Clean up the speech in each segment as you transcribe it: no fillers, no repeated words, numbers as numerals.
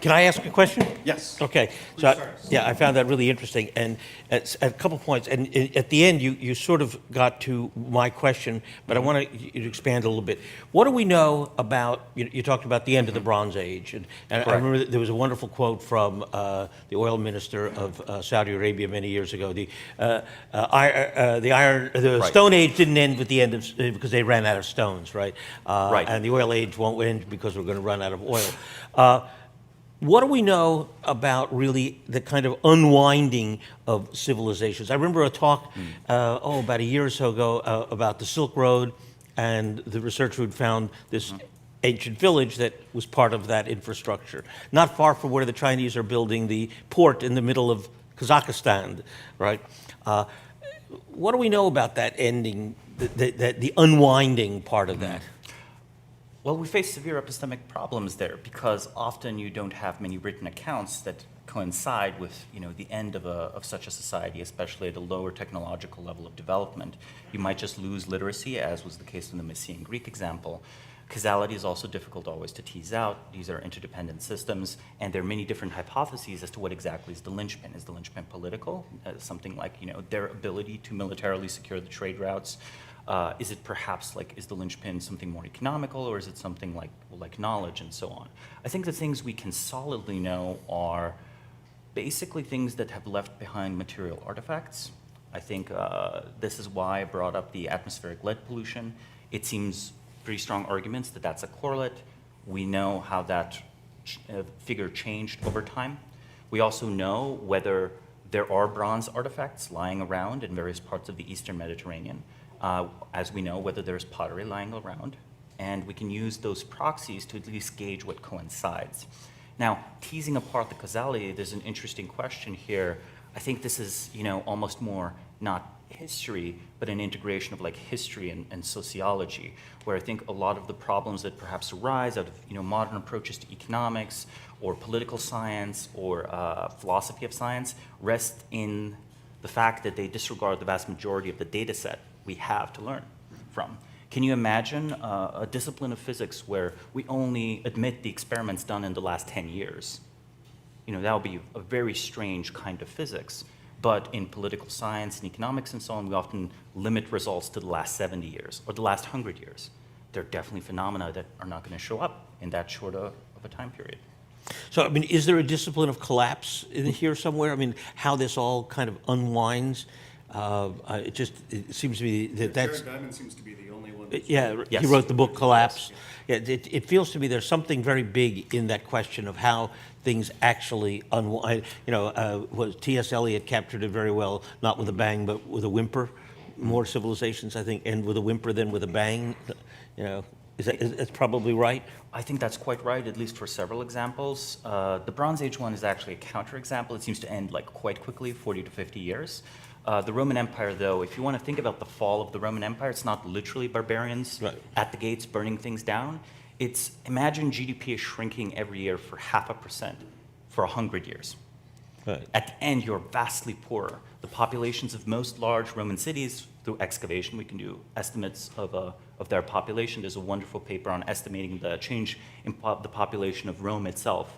Can I ask a question? Yes. Okay. So, I found that really interesting. And at a couple points, and at the end, you sort of got to my question, but I want you to expand a little bit. What do we know about, you talked about the end of the Bronze Age, and I remember that there was a wonderful quote from the oil minister of Saudi Arabia many years ago. The Stone Age didn't end with the end of, because they ran out of stones, right? And the oil age won't end because we're going to run out of oil. What do we know about really the kind of unwinding of civilizations? I remember a talk, about a year or so ago, about the Silk Road, and the researcher who'd found this ancient village that was part of that infrastructure, not far from where the Chinese are building the port in the middle of Kazakhstan, right? What do we know about that ending, the unwinding part of that? Well, we face severe epistemic problems there because often you don't have many written accounts that coincide with, the end of such a society, especially at a lower technological level of development. You might just lose literacy, as was the case in the Mycenaean Greek example. Causality is also difficult always to tease out. These are interdependent systems, and there are many different hypotheses as to what exactly is the linchpin. Is the linchpin political? Something like, their ability to militarily secure the trade routes. Is it perhaps is the linchpin something more economical, or is it something like knowledge and so on? I think the things we can solidly know are basically things that have left behind material artifacts. I think this is why I brought up the atmospheric lead pollution. It seems pretty strong arguments that that's a correlate. We know how that figure changed over time. We also know whether there are bronze artifacts lying around in various parts of the Eastern Mediterranean. As we know, whether there's pottery lying around, and we can use those proxies to at least gauge what coincides. Now, teasing apart the causality, there's an interesting question here. I think this is, almost more not history, but an integration of history and sociology, where I think a lot of the problems that perhaps arise out of, modern approaches to economics or political science or philosophy of science rest in the fact that they disregard the vast majority of the data set we have to learn from. Can you imagine a discipline of physics where we only admit the experiments done in the last 10 years? That would be a very strange kind of physics. But in political science and economics and so on, we often limit results to the last 70 years or the last 100 years. There are definitely phenomena that are not going to show up in that short of a time period. So, is there a discipline of collapse in here somewhere? How this all kind of unwinds? It seems to me that's... Jared Diamond seems to be the only one. He wrote the book Collapse. Yeah, it feels to me there's something very big in that question of how things actually unwind. T.S. Eliot captured it very well, not with a bang, but with a whimper. More civilizations, I think, end with a whimper than with a bang. That's probably right? I think that's quite right, at least for several examples. The Bronze Age one is actually a counterexample. It seems to end quite quickly, 40 to 50 years. The Roman Empire, though, if you want to think about the fall of the Roman Empire, it's not literally barbarians at the gates burning things down. It's, imagine GDP is shrinking every year for 0.5% for 100 years. Right. At the end, you're vastly poorer. The populations of most large Roman cities, through excavation, we can do estimates of their population. There's a wonderful paper on estimating the change in the population of Rome itself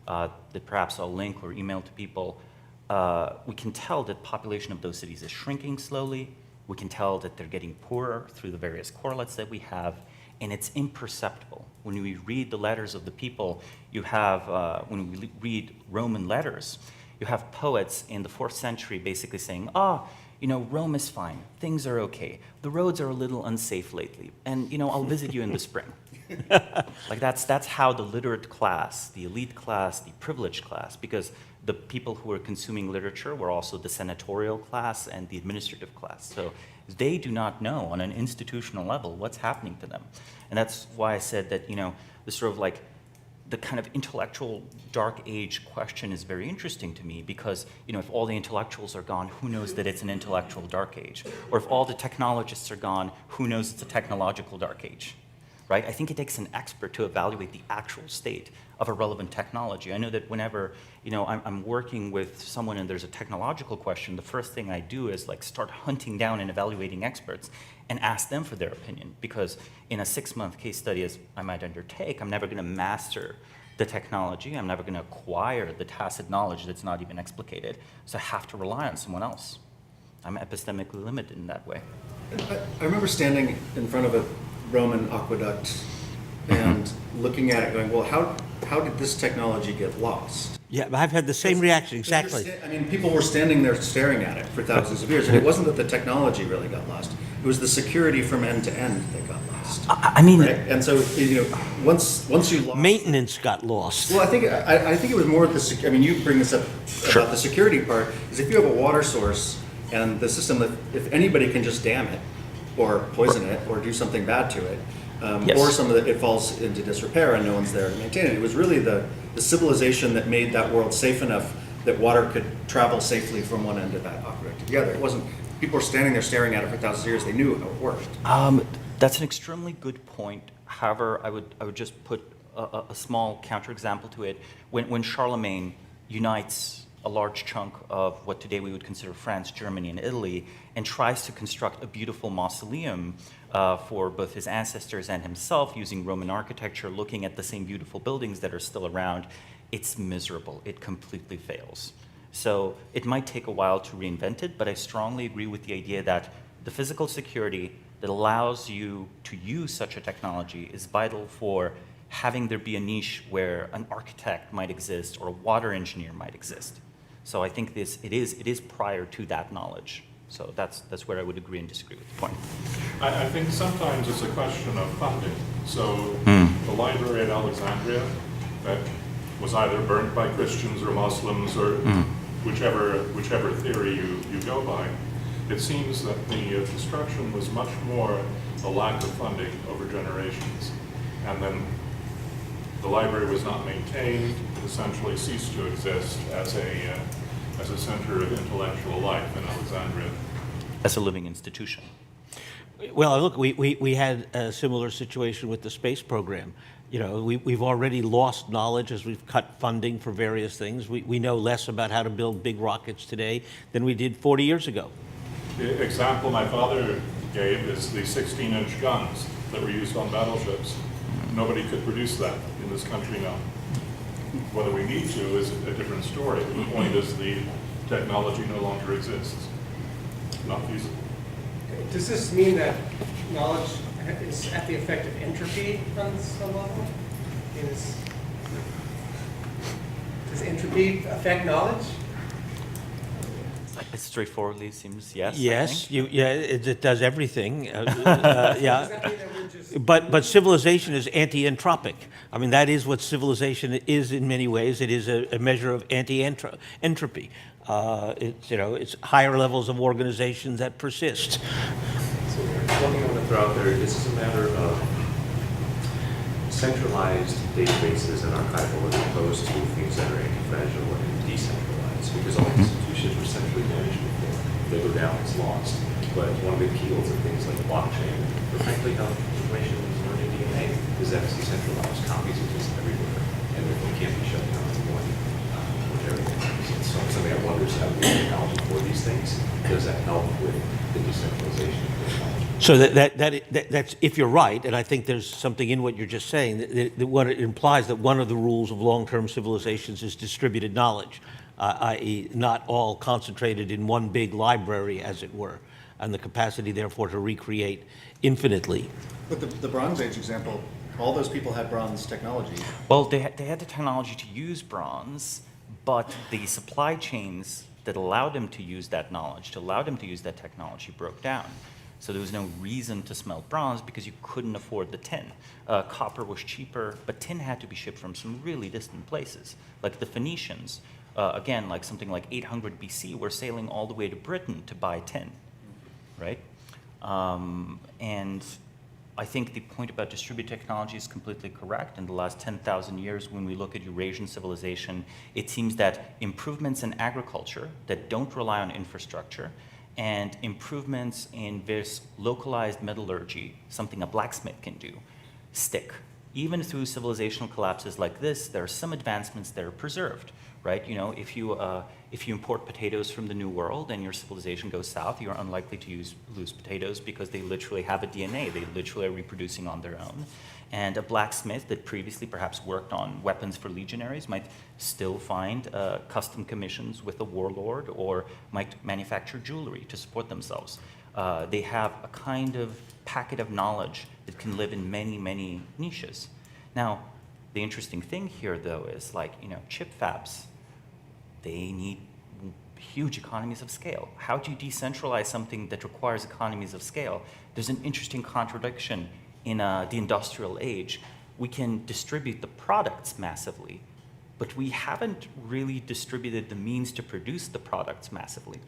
that perhaps I'll link or email to people. We can tell that the population of those cities is shrinking slowly. We can tell that they're getting poorer through the various correlates that we have, and it's imperceptible. When we read the letters of the people, you have, when we read Roman letters, you have poets in the 4th century basically saying, Rome is fine, things are okay, the roads are a little unsafe lately, and I'll visit you in the spring. That's how the literate class, the elite class, the privileged class, because the people who were consuming literature were also the senatorial class and the administrative class. So they do not know on an institutional level what's happening to them. And that's why I said that, the sort of the kind of intellectual dark age question is very interesting to me because, if all the intellectuals are gone, who knows that it's an intellectual dark age? Or if all the technologists are gone, who knows it's a technological dark age? Right? I think it takes an expert to evaluate the actual state of a relevant technology. I know that whenever I'm working with someone and there's a technological question, the first thing I do is start hunting down and evaluating experts and ask them for their opinion. Because in a 6-month case study, as I might undertake, I'm never going to master the technology. I'm never going to acquire the tacit knowledge that's not even explicated. So I have to rely on someone else. I'm epistemically limited in that way. I remember standing in front of a Roman aqueduct and looking at it going, well, how did this technology get lost? Yeah, I've had the same reaction, exactly. I mean, people were standing there staring at it for thousands of years, and it wasn't that the technology really got lost. It was the security from end to end that got lost. I mean, right? And so, once you lost... Maintenance got lost. Well, I think it was more the... I mean, you bring this up about the security part, is if you have a water source and the system, if anybody can just dam it, or poison it, or do something bad to it, or some of it falls into disrepair and no one's there to maintain it. It was really the civilization that made that world safe enough that water could travel safely from one end of that aqueduct to the other. It wasn't, people were standing there staring at it for thousands of years. They knew how it worked. That's an extremely good point. However, I would just put a small counterexample to it. When Charlemagne unites a large chunk of what today we would consider France, Germany, and Italy, and tries to construct a beautiful mausoleum for both his ancestors and himself using Roman architecture, looking at the same beautiful buildings that are still around, it's miserable. It completely fails. So it might take a while to reinvent it, but I strongly agree with the idea that the physical security that allows you to use such a technology is vital for having there be a niche where an architect might exist or a water engineer might exist. So I think it is prior to that knowledge. So that's where I would agree and disagree with the point. I think sometimes it's a question of funding. So the library at Alexandria that was either burnt by Christians or Muslims or whichever theory you go by, it seems that the destruction was much more a lack of funding over generations. And then the library was not maintained, it essentially ceased to exist as a center of intellectual life in Alexandria. As a living institution. Well, look, we had a similar situation with the space program. We've already lost knowledge as we've cut funding for various things. We know less about how to build big rockets today than we did 40 years ago. The example my father gave is the 16-inch guns that were used on battleships. Nobody could produce that in this country now. Whether we need to is a different story. The point is the technology no longer exists. Not feasible. Does this mean that knowledge is at the effect of entropy on some level? Does entropy affect knowledge? It straightforwardly seems yes. Yes, it does everything. Yeah. Does that mean that we're just... But civilization is anti-entropic. I mean, that is what civilization is in many ways. It is a measure of anti-entropy. It's higher levels of organization that persist. So one thing I want to throw out there, this is a matter of centralized databases and archival as opposed to things that are anti-fragile and decentralized, because all institutions were centrally managed before. They go down, it's lost. But one of the keynotes of things like blockchain, or frankly how information is learning DNA, is that it's decentralized. Copies exist everywhere, and they can't be shut down in one area. So something I wonder is how we technology for these things. Does that help with the decentralization of technology? So that's if you're right, and I think there's something in what you're just saying, that what it implies that one of the rules of long-term civilizations is distributed knowledge, i.e. not all concentrated in one big library, as it were, and the capacity, therefore, to recreate infinitely. But the Bronze Age example, all those people had bronze technology. Well, they had the technology to use bronze, but the supply chains that allowed them to use that knowledge, to allow them to use that technology, broke down. So there was no reason to smelt bronze because you couldn't afford the tin. Copper was cheaper, but tin had to be shipped from some really distant places. Like the Phoenicians, again, like something like 800 BC, were sailing all the way to Britain to buy tin, right? And I think the point about distributed technology is completely correct. In the last 10,000 years, when we look at Eurasian civilization, it seems that improvements in agriculture that don't rely on infrastructure and improvements in various localized metallurgy, something a blacksmith can do, stick. Even through civilizational collapses like this, there are some advancements that are preserved. right? You know, if you import potatoes from the New World and your civilization goes south, you're unlikely to lose potatoes because they literally have a DNA. They literally are reproducing on their own. And a blacksmith that previously perhaps worked on weapons for legionaries might still find custom commissions with a warlord, or might manufacture jewelry to support themselves. They have a kind of packet of knowledge that can live in many, many niches. Now, the interesting thing here, though, is like, you know, chip fabs, they need huge economies of scale. How do you decentralize something that requires economies of scale? There's an interesting contradiction in the industrial age. We can distribute the products massively, but we haven't really distributed the means to produce the products massively.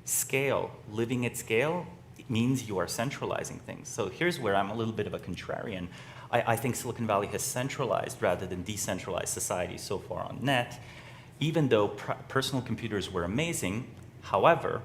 Scale, living at scale, it means you are centralizing things. So here's where I'm a little bit of a contrarian. I think Silicon Valley has centralized rather than decentralized society so far on net. Even though personal computers were amazing, however,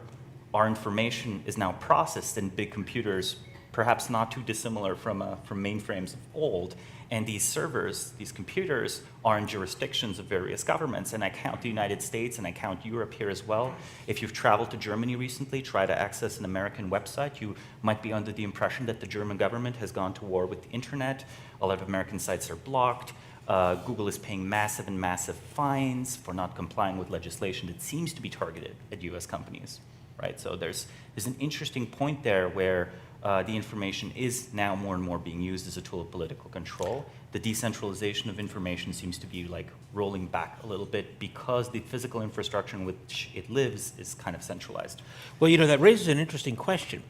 our information is now processed in big computers, perhaps not too dissimilar from mainframes of old. And these servers, these computers, are in jurisdictions of various governments. And I count the United States and I count Europe here as well. If you've traveled to Germany recently, try to access an American website, you might be under the impression that the German government has gone to war with the internet. A lot of American sites are blocked. Google is paying massive and massive fines for not complying with legislation that seems to be targeted at US companies, right? So there's an interesting point there where the information is now more and more being used as a tool of political control. The decentralization of information seems to be like rolling back a little bit because the physical infrastructure in which it lives is kind of centralized. Well, you know, that raises an interesting question.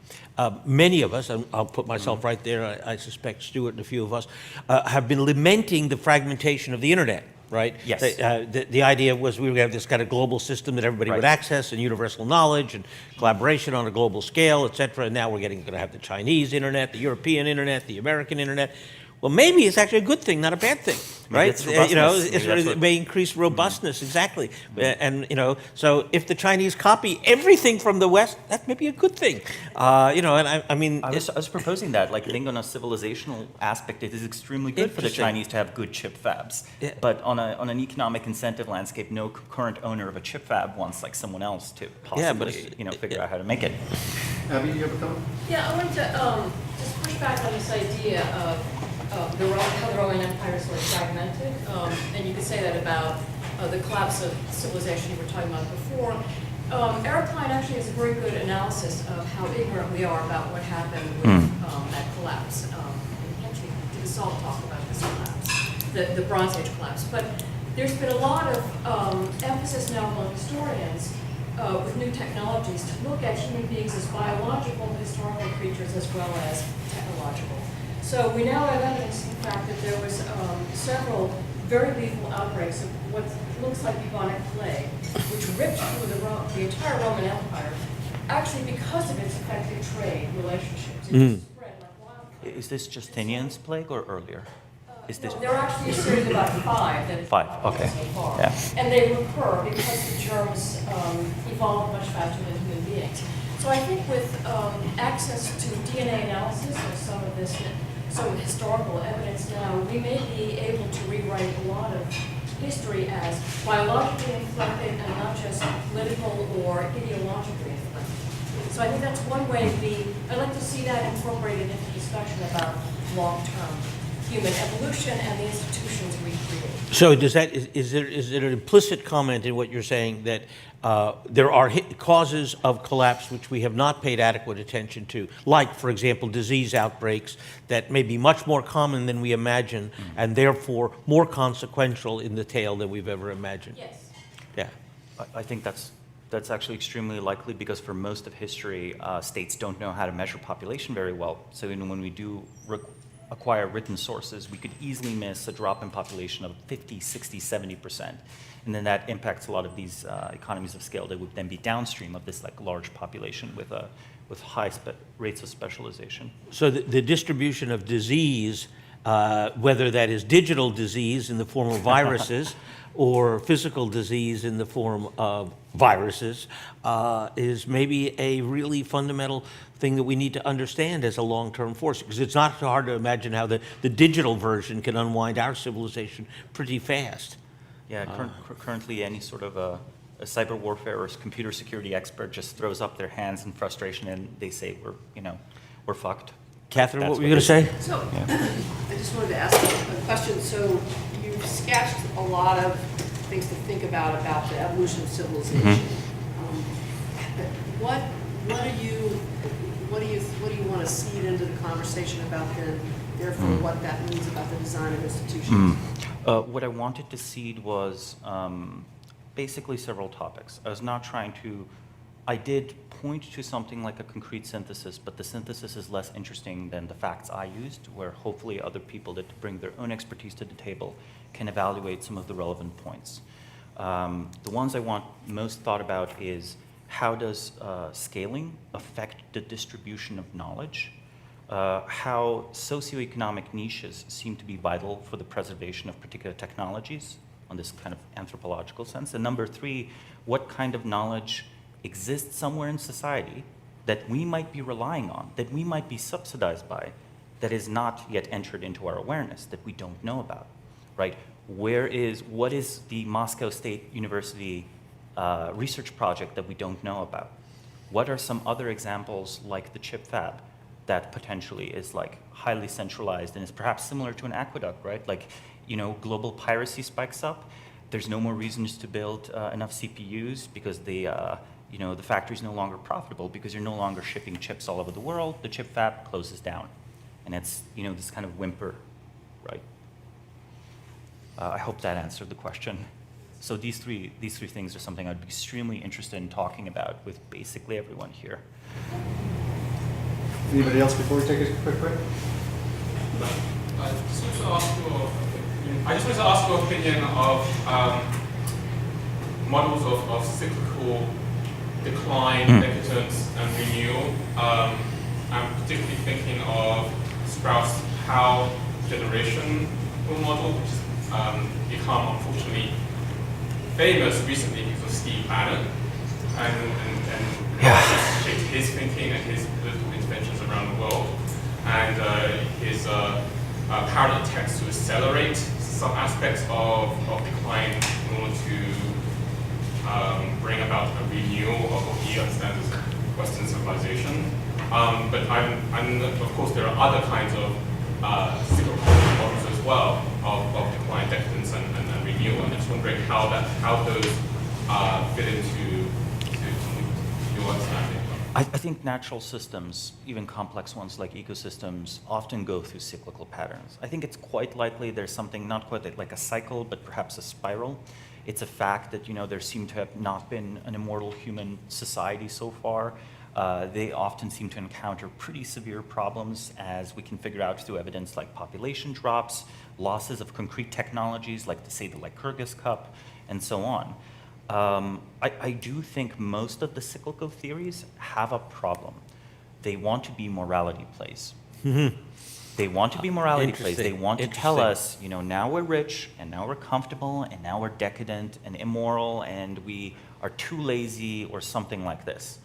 Many of us, and I'll put myself right there, I suspect Stuart and a few of us, have been lamenting the fragmentation of the internet. Right? Yes. The idea was we were going to have this kind of global system that everybody would access, and universal knowledge and collaboration on a global scale, et cetera. And now we're going to have the Chinese internet, the European internet, the American internet. Well, maybe it's actually a good thing, not a bad thing, right? You know, it may increase robustness, exactly. And, you know, so if the Chinese copy everything from the West, that may be a good thing. You know, and I mean... I was proposing that, like, I think on a civilizational aspect, it is extremely good for the Chinese to have good chip fabs. Yeah. But on an economic incentive landscape, no current owner of a chip fab wants, like, someone else to possibly, figure out how to make it. Abby, do you have a comment? Yeah, I wanted to just push back on this idea of how the Roman Empire is sort of fragmented, and you could say that about the collapse of civilization you were talking about before. Eric Klein actually has a very good analysis of how ignorant we are about what happened with that collapse. He actually did a salt talk about this collapse, the Bronze Age collapse. But there's been a lot of emphasis now among historians with new technologies to look at human beings as biological, historical creatures as well as technological. So we now have evidence, in fact, that there was several very lethal outbreaks of what looks like bubonic plague, which ripped through the entire Roman Empire, actually because of its effective trade relationships. It spread like wildfire. Is this Justinian's plague or earlier? There are actually a series of about five that have okay. so far. Yeah. And they recur because the germs evolved much faster than human beings. So I think with access to DNA analysis of some of this historical evidence now, we may be able to rewrite a lot of history as biologically inflected and not just political or ideologically inflected. So I think that's one way I'd like to see that incorporated into discussion about long-term human evolution and the institutions we create. So is there an implicit comment in what you're saying that there are causes of collapse which we have not paid adequate attention to, like, for example, disease outbreaks that may be much more common than we imagine and therefore more consequential in the tail than we've ever imagined? Yes. Yeah. I think that's actually extremely likely because for most of history, states don't know how to measure population very well. So when we do acquire written sources, we could easily miss a drop in population of 50, 60, 70%. And then that impacts a lot of these economies of scale that would then be downstream of this like large population with high rates of specialization. So the distribution of disease, whether that is digital disease in the form of viruses or physical disease in the form of viruses, is maybe a really fundamental thing that we need to understand as a long-term force, because it's not hard to imagine how the digital version can unwind our civilization pretty fast. Yeah, currently any sort of a cyber warfare or computer security expert just throws up their hands in frustration and they say we're fucked. Catherine, That's what were you going to say? So, I just wanted to ask a question. So, you've sketched a lot of things to think about the evolution of civilization. What do you want to seed into the conversation about therefore what that means about the design of institutions? What I wanted to seed was basically several topics. I did point to something like a concrete synthesis, but the synthesis is less interesting than the facts I used, where hopefully other people that bring their own expertise to the table can evaluate some of the relevant points. The ones I want most thought about is how does scaling affect the distribution of knowledge? How socioeconomic niches seem to be vital for the preservation of particular technologies on this kind of anthropological sense. And number 3, what kind of knowledge exists somewhere in society that we might be relying on, that we might be subsidized by, that is not yet entered into our awareness, that we don't know about, right? What is the Moscow State University research project that we don't know about? What are some other examples like the chip fab that potentially is like highly centralized and is perhaps similar to an aqueduct, right? Like, global piracy spikes up. There's no more reasons to build enough CPUs because the factory is no longer profitable because you're no longer shipping chips all over the world. The chip fab closes down, and it's this kind of whimper, right? I hope that answered the question. So these three things are something I'd be extremely interested in talking about with basically everyone here. Anybody else before we take a quick break? I just wanted to ask your opinion of models of cyclical decline, decadence, and renewal. I'm particularly thinking of Strauss' Howe generation model, which has become unfortunately famous recently because of Steve Bannon, and shaped his thinking and his political interventions around the world, and his parallel attempts to accelerate some aspects of decline in order to bring about a renewal of what he understands as Western civilization. But of course, there are other kinds of cyclical models as well of decline, decadence, and renewal. And I'm just wondering how those fit into your understanding. I think natural systems, even complex ones like ecosystems, often go through cyclical patterns. I think it's quite likely there's something not quite like a cycle, but perhaps a spiral. It's a fact that there seem to have not been an immortal human society so far. They often seem to encounter pretty severe problems, as we can figure out through evidence like population drops, losses of concrete technologies like, say, the Lycurgus Cup, and so on. I do think most of the cyclical theories have a problem. They want to be morality plays. They want to be morality plays. They want to tell us, now we're rich, and now we're comfortable, and now we're decadent and immoral, and we are too lazy, or something like this.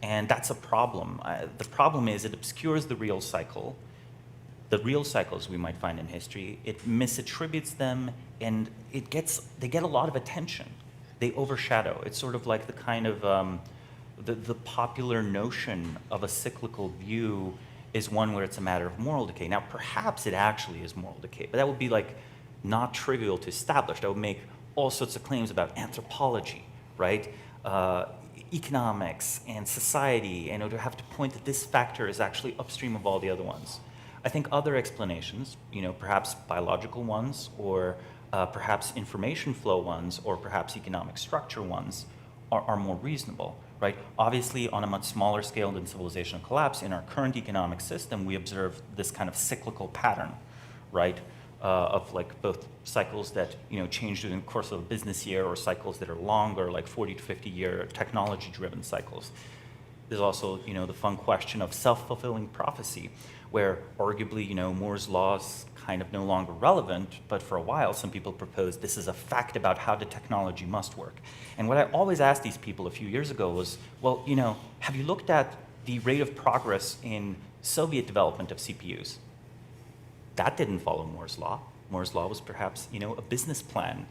And that's a problem. The problem is it obscures the real cycle, the real cycles we might find in history. It misattributes them, and they get a lot of attention. They overshadow. It's sort of like the kind of the popular notion of a cyclical view is one where it's a matter of moral decay. Now, perhaps it actually is moral decay, but that would be like not trivial to establish. That would make all sorts of claims about anthropology, right? Economics and society, and it would have to point that this factor is actually upstream of all the other ones. I think other explanations, perhaps biological ones, or perhaps information flow ones, or perhaps economic structure ones, are more reasonable, right? Obviously, on a much smaller scale than civilizational collapse, in our current economic system, we observe this kind of cyclical pattern, right? Of like both cycles that change during the course of a business year, or cycles that are longer, like 40 to 50-year technology-driven cycles. There's also the fun question of self-fulfilling prophecy, where arguably Moore's law is kind of no longer relevant, but for a while some people proposed this is a fact about how the technology must work. And what I always asked these people a few years ago was, well, have you looked at the rate of progress in Soviet development of CPUs? That didn't follow Moore's law. Moore's law was perhaps, a business plan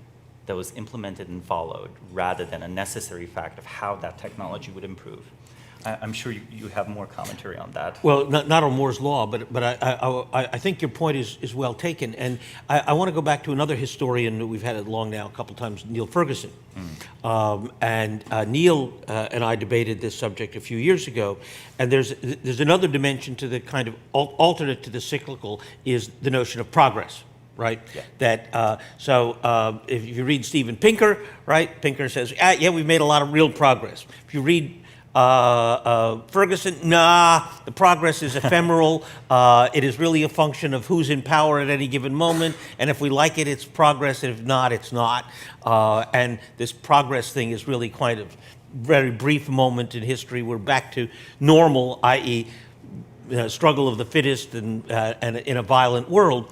that was implemented and followed rather than a necessary fact of how that technology would improve. I'm sure you have more commentary on that. Well, not on Moore's Law, but I think your point is well taken. And I want to go back to another historian that we've had it long now, a couple times, Neil Ferguson. And Neil and I debated this subject a few years ago. And there's another dimension to the kind of alternate to the cyclical is the notion of progress. Right? Yeah. That if you read Steven Pinker, right? Pinker says, yeah, we've made a lot of real progress. If you read Ferguson, nah, the progress is ephemeral. It is really a function of who's in power at any given moment. And if we like it, it's progress. And if not, it's not. And this progress thing is really kind of very brief moment in history. We're back to normal, i.e., struggle of the fittest and in a violent world.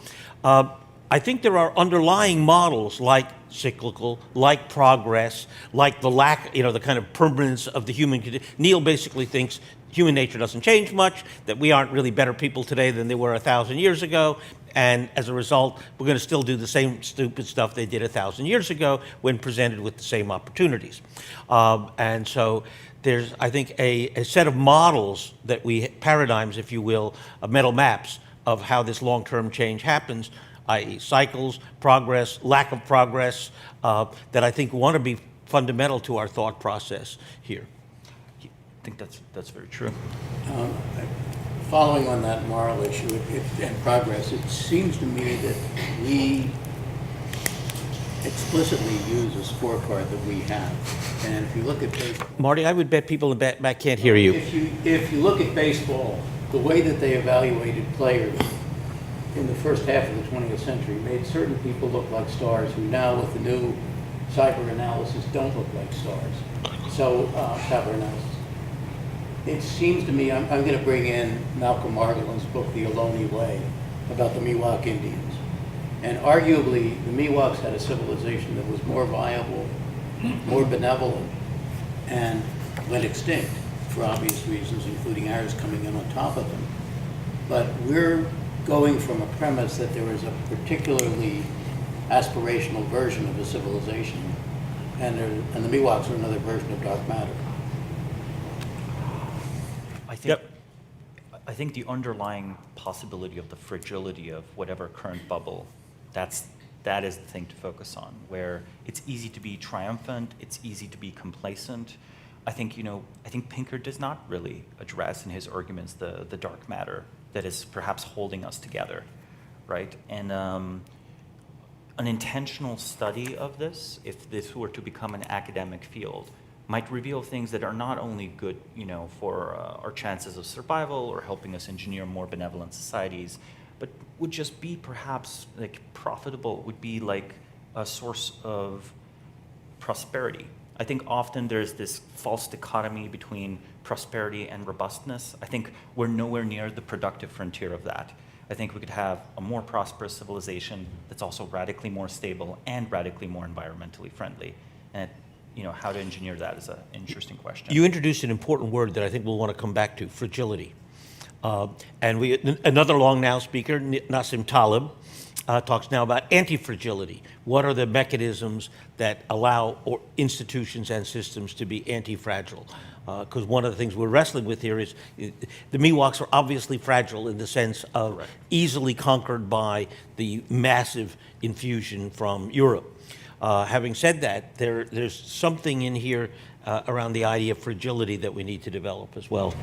I think there are underlying models like cyclical, like progress, like the lack, the kind of permanence of the human condition. Neil basically thinks human nature doesn't change much, that we aren't really better people today than they were 1,000 years ago, and as a result, we're going to still do the same stupid stuff they did 1,000 years ago when presented with the same opportunities. And so there's, I think, a set of models that paradigms, if you will, of mental maps of how this long-term change happens, i.e. cycles, progress, lack of progress, that I think want to be fundamental to our thought process here. I think that's very true. Following on that moral issue and progress, it seems to me that we explicitly use a scorecard that we have. And if you look at baseball... Marty, I would bet people in the back can't hear you. If you look at baseball, the way that they evaluated players in the first half of the 20th century made certain people look like stars who now, with the new cyber analysis, don't look like stars. So, cyber analysis. It seems to me, I'm going to bring in Malcolm Margolin's book, The Ohlone Way, about the Miwok Indians. And arguably, the Miwoks had a civilization that was more viable, more benevolent, and went extinct for obvious reasons, including ours coming in on top of them. But we're going from a premise that there is a particularly aspirational version of a civilization, and the Miwoks are another version of dark matter. I think the underlying possibility of the fragility of whatever current bubble, that is the thing to focus on, where it's easy to be triumphant, it's easy to be complacent. I think Pinker does not really address in his arguments the dark matter that is perhaps holding us together, right? And an intentional study of this, if this were to become an academic field, might reveal things that are not only good, for our chances of survival or helping us engineer more benevolent societies, but would just be perhaps like profitable, would be like a source of prosperity. I think often there's this false dichotomy between prosperity and robustness. I think we're nowhere near the productive frontier of that. I think we could have a more prosperous civilization that's also radically more stable and radically more environmentally friendly. And how to engineer that is an interesting question. You introduced an important word that I think we'll want to come back to, fragility. And another long now speaker, Nassim Taleb, talks now about anti-fragility. What are the mechanisms that allow institutions and systems to be anti-fragile? Because one of the things we're wrestling with here is the Miwoks are obviously fragile in the sense of easily conquered by the massive infusion from Europe. Having said that, there's something in here around the idea of fragility that we need to develop as well.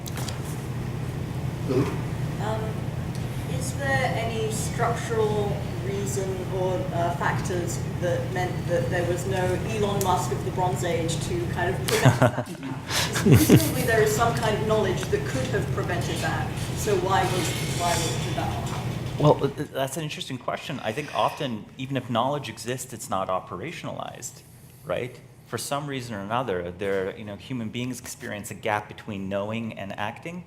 Is there any structural reason or factors that meant that there was no Elon Musk of the Bronze Age to kind of prevent that? Presumably there is some kind of knowledge that could have prevented that. So why did that not happen? Well, that's an interesting question. I think often, even if knowledge exists, it's not operationalized, right? For some reason or another, human beings experience a gap between knowing and acting.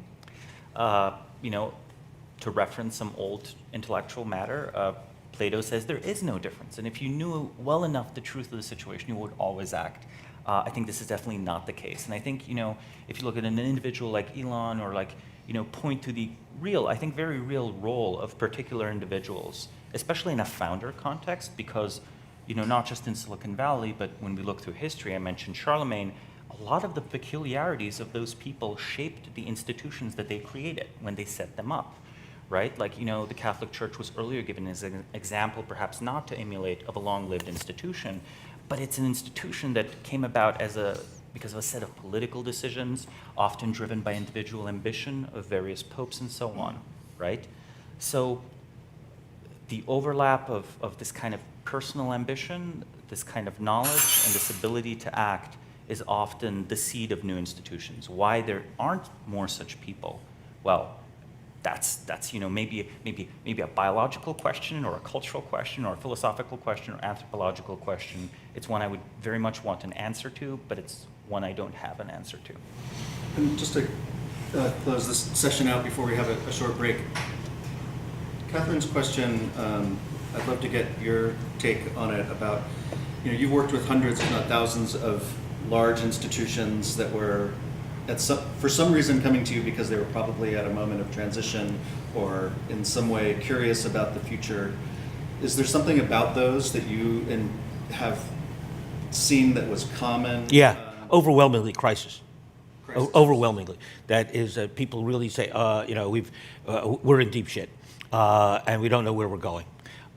To reference some old intellectual matter, Plato says there is no difference. And if you knew well enough the truth of the situation, you would always act. I think this is definitely not the case. And I think, if you look at an individual like Elon or point to the real, I think very real role of particular individuals, especially in a founder context, because not just in Silicon Valley, but when we look through history, I mentioned Charlemagne, a lot of the peculiarities of those people shaped the institutions that they created when they set them up, right? Like, the Catholic Church was earlier given as an example, perhaps not to emulate, of a long-lived institution, but it's an institution that came about because of a set of political decisions, often driven by individual ambition of various popes and so on, right? So the overlap of this kind of personal ambition, this kind of knowledge, and this ability to act is often the seed of new institutions. Why there aren't more such people? Well, that's maybe a biological question or a cultural question or a philosophical question or anthropological question. It's one I would very much want an answer to, but it's one I don't have an answer to. And just to close this session out before we have a short break, Catherine's question, I'd love to get your take on it about, you've worked with hundreds, if not thousands, of large institutions that were for some reason coming to you because they were probably at a moment of transition or in some way curious about the future. Is there something about those that you have seen that was common? Yeah, overwhelmingly crisis. Overwhelmingly. That is, people really say, we're in deep shit, and we don't know where we're going,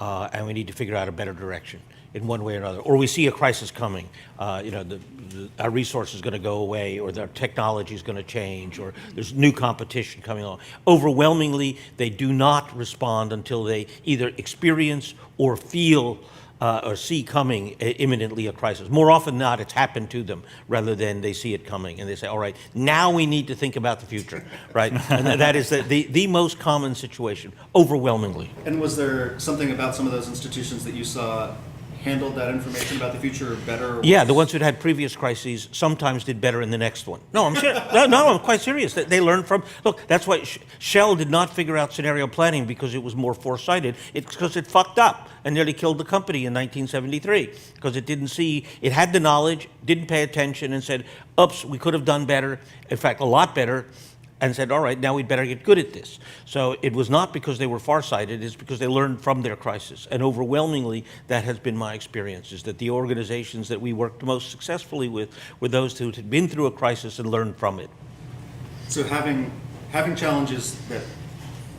and we need to figure out a better direction in one way or another. Or we see a crisis coming, our resource is going to go away, or their technology is going to change, or there's new competition coming on. Overwhelmingly, they do not respond until they either experience or feel or see coming imminently a crisis. More often than not, it's happened to them rather than they see it coming and they say, all right, now we need to think about the future, right? And that is the most common situation, overwhelmingly. And was there something about some of those institutions that you saw handled that information about the future better? Or worse? Yeah, the ones who'd had previous crises sometimes did better in the next one. No, I'm serious. No, I'm quite serious. They learned from, look, that's why Shell did not figure out scenario planning because it was more foresighted. It's because it fucked up and nearly killed the company in 1973 because it didn't see, it had the knowledge, didn't pay attention and said, oops, we could have done better, in fact, a lot better, and said, all right, now we'd better get good at this. So it was not because they were farsighted, it's because they learned from their crisis. And overwhelmingly, that has been my experience, is that the organizations that we worked most successfully with were those who had been through a crisis and learned from it. So having challenges that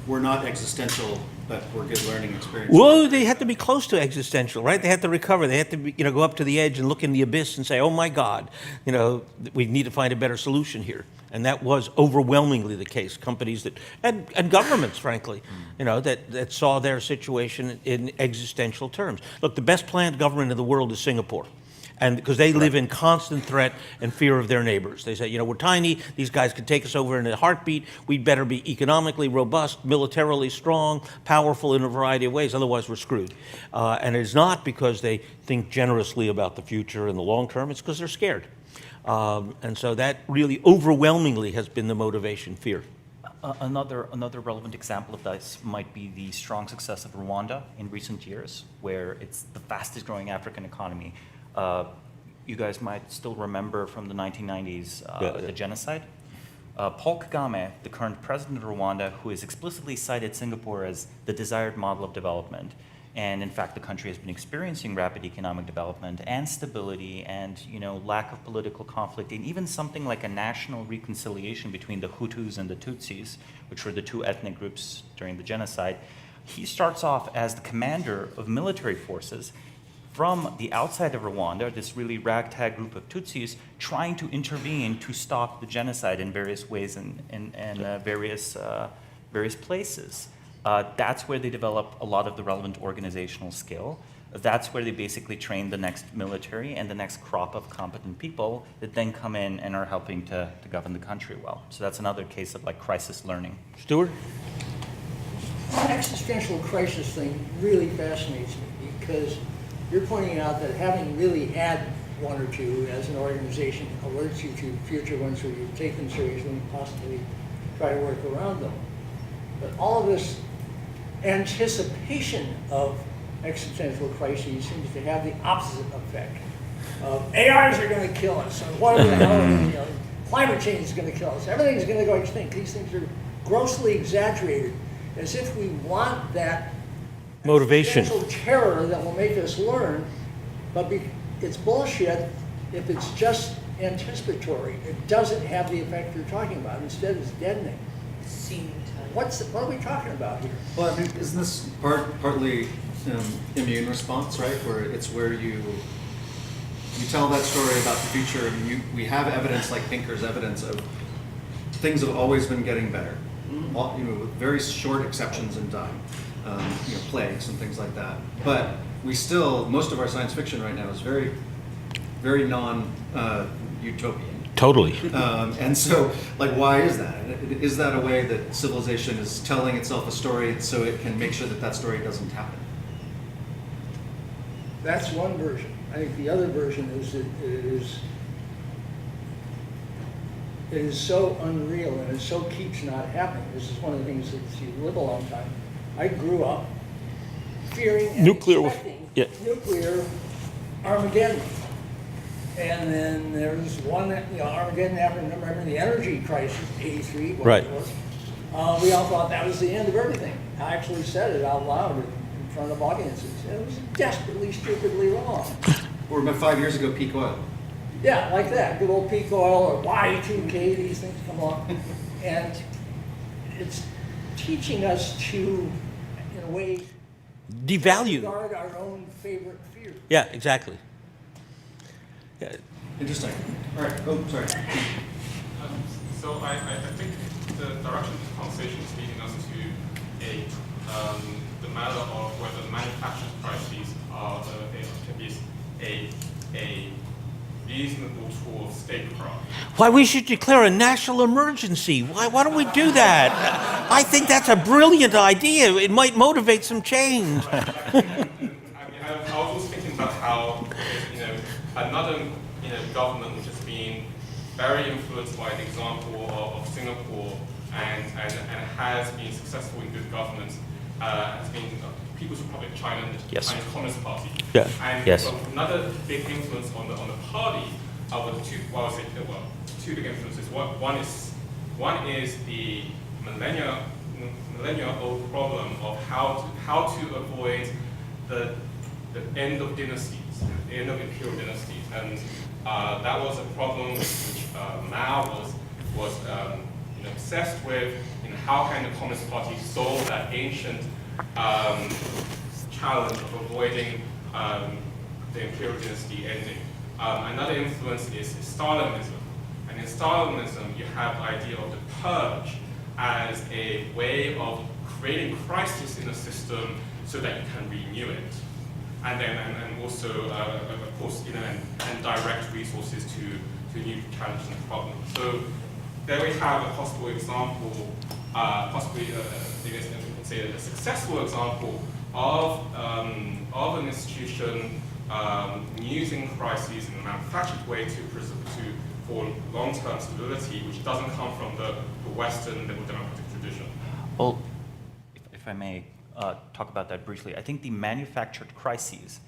were not existential, but were good learning experiences. Well, they had to be close to existential, right? They had to recover. They had to go up to the edge and look in the abyss and say, oh my God, we need to find a better solution here. And that was overwhelmingly the case. Companies that, and governments, frankly, that saw their situation in existential terms. Look, the best planned government in the world is Singapore. And because they live in constant threat and fear of their neighbors. They say, we're tiny, these guys could take us over in a heartbeat, we'd better be economically robust, militarily strong, powerful in a variety of ways, otherwise we're screwed. And it's not because they think generously about the future and the long term, it's because they're scared. And so that really overwhelmingly has been the motivation, fear. Another relevant example of this might be the strong success of Rwanda in recent years, where it's the fastest growing African economy. You guys might still remember from the 1990s the genocide. Paul Kagame, the current president of Rwanda, who has explicitly cited Singapore as the desired model of development, and in fact the country has been experiencing rapid economic development and stability and lack of political conflict, and even something like a national reconciliation between the Hutus and the Tutsis, which were the two ethnic groups during the genocide. He starts off as the commander of military forces from the outside of Rwanda, this really ragtag group of Tutsis, trying to intervene to stop the genocide in various ways and various places. That's where they develop a lot of the relevant organizational skill. That's where they basically train the next military and the next crop of competent people that then come in and are helping to govern the country well. So that's another case of crisis learning. Stuart? The existential crisis thing really fascinates me because you're pointing out that having really had one or two as an organization alerts you to future ones where you take them seriously and possibly try to work around them. But all of this anticipation of existential crises seems to have the opposite effect. AIs are going to kill us, and whatever the hell, climate change is going to kill us. Everything's going to go extinct. These things are grossly exaggerated, as if we want that motivation, existential terror that will make us learn But it's bullshit if it's just anticipatory. It doesn't have the effect you're talking about. Instead, it's deadening. What are we talking about here? Well, I mean, isn't this partly immune response, right? Where you tell that story about the future, and we have evidence like Pinker's evidence of things have always been getting better, with very short exceptions in time, plagues and things like that. But most of our science fiction right now is very, very non-utopian. Totally. And so, why is that? Is that a way that civilization is telling itself a story so it can make sure that story doesn't happen? That's one version. I think the other version is that it is so unreal and it so keeps not happening. This is one of the things that you live a long time. I grew up fearing and expecting nuclear Armageddon. And then there was one, Armageddon happened, remember the energy crisis, 83, what it was. We all thought that was the end of everything. I actually said it out loud in front of audiences. And it was desperately, stupidly wrong. Or about 5 years ago, peak oil. Yeah, like that. Good old peak oil or Y2K, these things come along. And it's teaching us to, in a way, devalue. Guard our own favorite fears. Yeah, exactly. Yeah. Interesting. All right. Oh, sorry. So I think the direction of the conversation is leading us to the matter of whether manufactured crises can be a reasonable tool of statecraft. Why, we should declare a national emergency. Why don't we do that? I think that's a brilliant idea. It might motivate some change. I was also thinking about how another government which has been very influenced by the example of Singapore and has been successful in good governance has been People's Republic of China and the Chinese Communist Party. Yeah. And so another big influence on the party were two big influences. One is the millennia-old problem of how to avoid the end of dynasties, the end of imperial dynasties, and that was a problem which Mao was obsessed with. How can the Communist Party solve that ancient challenge of avoiding the imperial dynasty ending? Another influence is Stalinism, and in Stalinism you have the idea of the purge as a way of creating crisis in the system so that you can renew it. And also, of course, and direct resources to new challenges and problems. So there we have a possible example, possibly you can say a successful example of an institution using crises in a manufactured way for long-term stability, which doesn't come from the Western liberal democratic tradition. Well, if I may talk about that briefly, I think the manufactured crises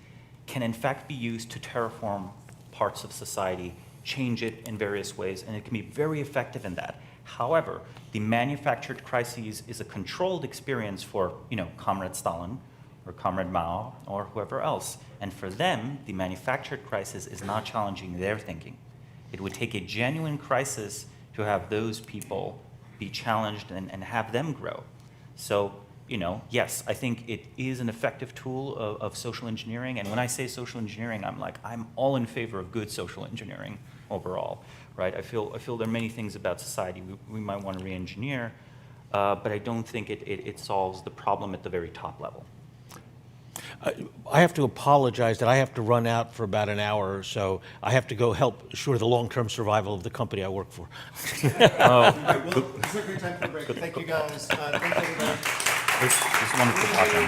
can in fact be used to terraform parts of society, change it in various ways, and it can be very effective in that. However, the manufactured crises is a controlled experience for, Comrade Stalin or Comrade Mao or whoever else. And for them, the manufactured crisis is not challenging their thinking. It would take a genuine crisis to have those people be challenged and have them grow. So, yes, I think it is an effective tool of social engineering. And when I say social engineering, I'm all in favor of good social engineering overall, right? I feel there are many things about society we might want to re-engineer, but I don't think it solves the problem at the very top level. I have to apologize that I have to run out for about an hour or so. I have to go help assure the long-term survival of the company I work for. All right, well, this is a great time for a break. Thank you guys. Thank you, everybody. It's wonderful talking.